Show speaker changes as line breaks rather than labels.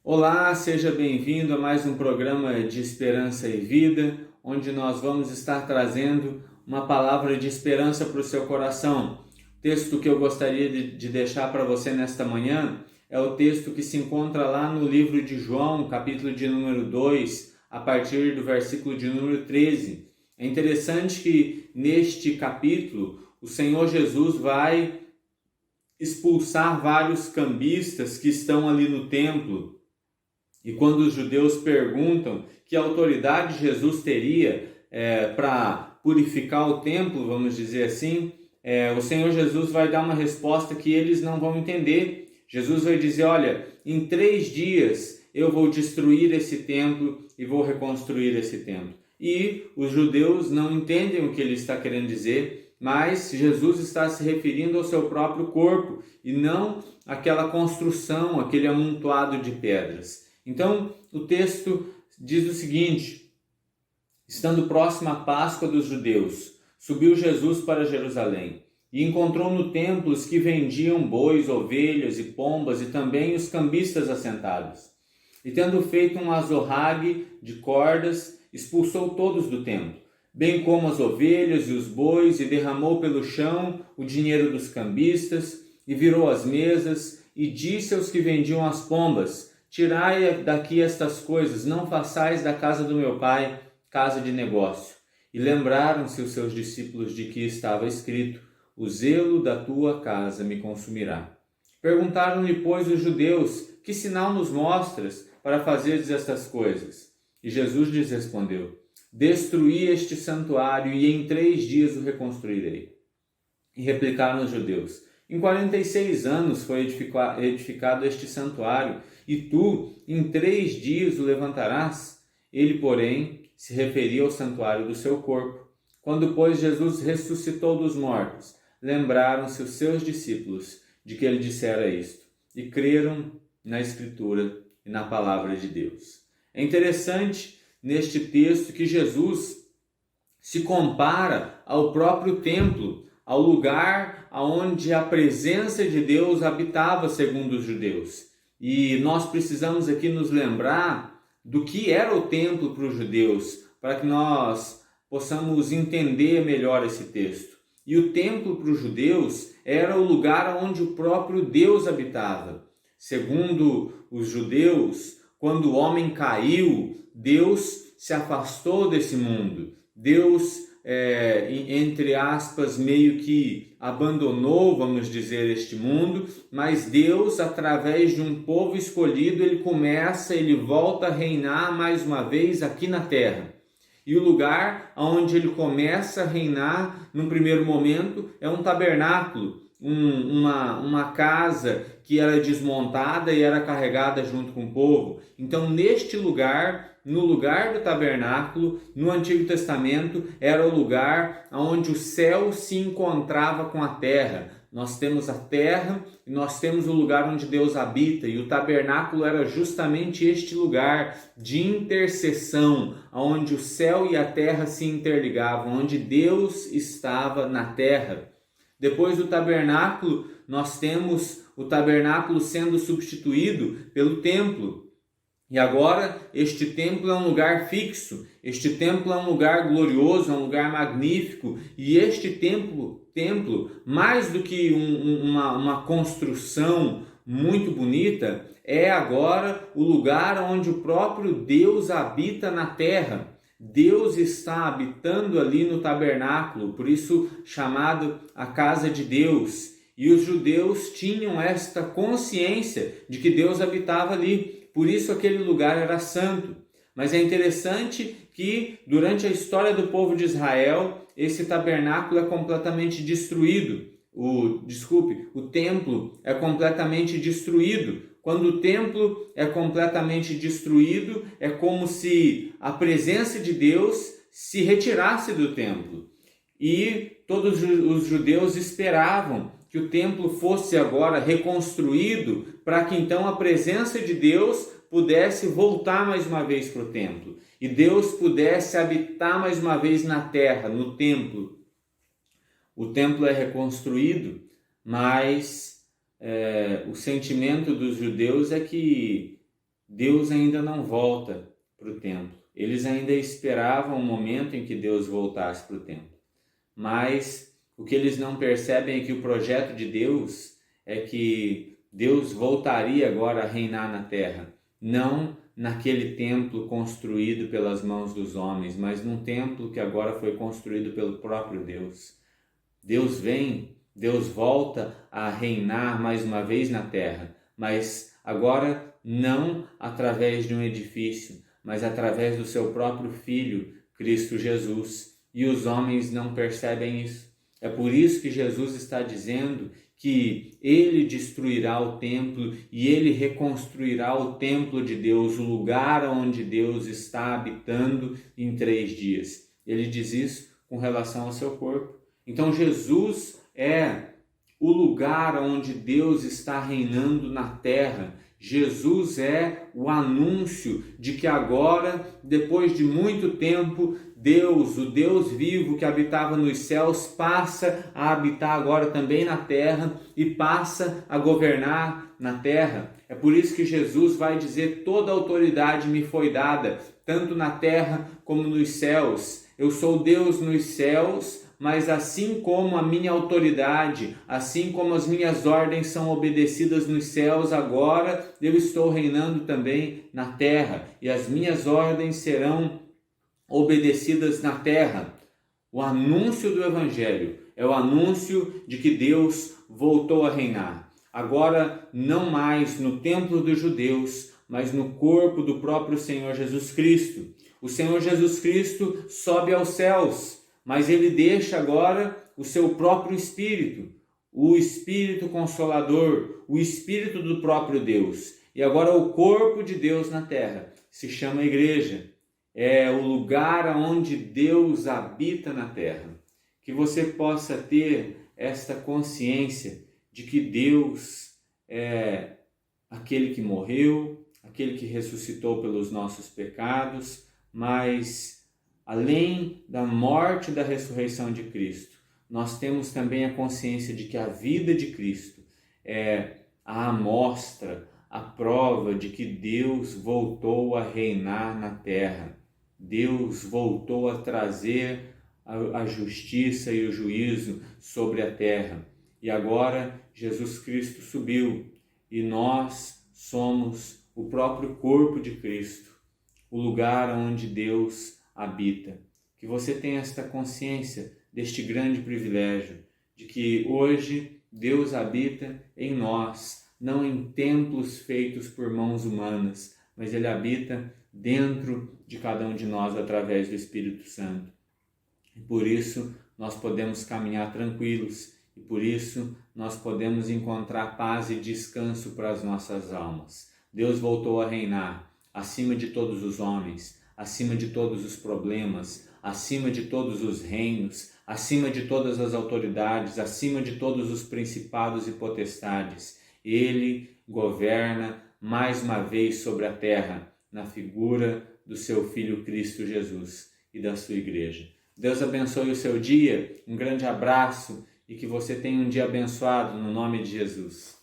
Olá, seja bem-vindo a mais um programa de Esperança e Vida, onde nós vamos estar trazendo uma palavra de esperança para o seu coração. O texto que eu gostaria de deixar para você nesta manhã é o texto que se encontra lá no livro de João, capítulo de número 2, a partir do versículo de número 13. É interessante que neste capítulo o Senhor Jesus vai expulsar vários cambistas que estão ali no templo. E quando os judeus perguntam que autoridade Jesus teria para purificar o templo, vamos dizer assim, o Senhor Jesus vai dar uma resposta que eles não vão entender. Jesus vai dizer, olha, em 3 dias eu vou destruir esse templo e vou reconstruir esse templo. E os judeus não entendem o que ele está querendo dizer, mas Jesus está se referindo ao seu próprio corpo e não àquela construção, aquele amontoado de pedras. Então, o texto diz o seguinte: estando próxima a Páscoa dos judeus, subiu Jesus para Jerusalém e encontrou no templo os que vendiam bois, ovelhas e pombas e também os cambistas assentados. E tendo feito um azorrague de cordas, expulsou todos do templo, bem como as ovelhas e os bois, e derramou pelo chão o dinheiro dos cambistas, e virou as mesas, e disse aos que vendiam as pombas: tirai daqui estas coisas, não façais da casa do meu pai casa de negócio. E lembraram-se os seus discípulos de que estava escrito: o zelo da tua casa me consumirá. Perguntaram-lhe, pois, os judeus: que sinal nos mostras para fazeres estas coisas? E Jesus lhes respondeu: destruí este santuário e em 3 dias o reconstruirei. E replicaram os judeus: em 46 anos foi edificado este santuário, e tu, em 3 dias o levantarás? Ele, porém, se referia ao santuário do seu corpo. Quando, pois, Jesus ressuscitou dos mortos, lembraram-se os seus discípulos de que ele dissera isto, e creram na Escritura e na palavra de Deus. É interessante neste texto que Jesus se compara ao próprio templo, ao lugar onde a presença de Deus habitava, segundo os judeus. E nós precisamos aqui nos lembrar do que era o templo para os judeus, para que nós possamos entender melhor esse texto. E o templo para os judeus era o lugar onde o próprio Deus habitava. Segundo os judeus, quando o homem caiu, Deus se afastou desse mundo. Deus, entre aspas, meio que abandonou, vamos dizer, este mundo, mas Deus, através de um povo escolhido, ele volta a reinar mais uma vez aqui na terra. E o lugar onde ele começa a reinar, num primeiro momento, é um tabernáculo, uma casa que era desmontada e era carregada junto com o povo. Então, neste lugar, no lugar do tabernáculo, no Antigo Testamento, era o lugar onde o céu se encontrava com a terra. Nós temos a terra e nós temos o lugar onde Deus habita, e o tabernáculo era justamente este lugar de intercessão, onde o céu e a terra se interligavam, onde Deus estava na terra. Depois do tabernáculo, nós temos o tabernáculo sendo substituído pelo templo. E agora este templo é um lugar fixo, este templo é um lugar glorioso, é um lugar magnífico, e este templo mais do que uma construção muito bonita, é agora o lugar onde o próprio Deus habita na terra. Deus está habitando ali no tabernáculo, por isso chamado a casa de Deus. E os judeus tinham esta consciência de que Deus habitava ali, por isso aquele lugar era santo. Mas é interessante que durante a história do povo de Israel, esse tabernáculo é completamente destruído. O templo é completamente destruído. Quando o templo é completamente destruído, é como se a presença de Deus se retirasse do templo. E todos os judeus esperavam que o templo fosse agora reconstruído, para que então a presença de Deus pudesse voltar mais uma vez para o templo. E Deus pudesse habitar mais uma vez na terra, no templo. O templo é reconstruído, mas o sentimento dos judeus é que Deus ainda não volta para o templo. Eles ainda esperavam o momento em que Deus voltasse para o templo. Mas o que eles não percebem é que o projeto de Deus é que Deus voltaria agora a reinar na terra. Não naquele templo construído pelas mãos dos homens, mas num templo que agora foi construído pelo próprio Deus. Deus vem, Deus volta a reinar mais uma vez na terra, mas agora não através de um edifício, mas através do seu próprio Filho, Cristo Jesus. E os homens não percebem isso. É por isso que Jesus está dizendo que ele destruirá o templo e ele reconstruirá o templo de Deus, o lugar onde Deus está habitando em 3 dias. Ele diz isso com relação ao seu corpo. Então Jesus é o lugar onde Deus está reinando na terra. Jesus é o anúncio de que agora, depois de muito tempo, Deus, o Deus vivo que habitava nos céus, passa a habitar agora também na terra e passa a governar na terra. É por isso que Jesus vai dizer: toda autoridade me foi dada, tanto na terra como nos céus. Eu sou Deus nos céus, mas assim como a minha autoridade, assim como as minhas ordens são obedecidas nos céus, agora eu estou reinando também na terra e as minhas ordens serão obedecidas na terra. O anúncio do Evangelho é o anúncio de que Deus voltou a reinar. Agora não mais no templo dos judeus, mas no corpo do próprio Senhor Jesus Cristo. O Senhor Jesus Cristo sobe aos céus, mas ele deixa agora o seu próprio Espírito, o Espírito Consolador, o Espírito do próprio Deus. E agora o corpo de Deus na terra se chama Igreja. É o lugar onde Deus habita na terra. Que você possa ter esta consciência de que Deus é aquele que morreu, aquele que ressuscitou pelos nossos pecados, mas além da morte e da ressurreição de Cristo, nós temos também a consciência de que a vida de Cristo é a amostra, a prova de que Deus voltou a reinar na terra. Deus voltou a trazer a justiça e o juízo sobre a terra. E agora Jesus Cristo subiu e nós somos o próprio corpo de Cristo, o lugar onde Deus habita. Que você tenha esta consciência deste grande privilégio, de que hoje Deus habita em nós, não em templos feitos por mãos humanas, mas Ele habita dentro de cada um de nós através do Espírito Santo. E por isso nós podemos caminhar tranquilos e por isso nós podemos encontrar paz e descanso para as nossas almas. Deus voltou a reinar acima de todos os homens, acima de todos os problemas, acima de todos os reinos, acima de todas as autoridades, acima de todos os principados e potestades. Ele governa mais uma vez sobre a terra, na figura do seu Filho Cristo Jesus e da sua igreja. Deus abençoe o seu dia, um grande abraço e que você tenha um dia abençoado no nome de Jesus.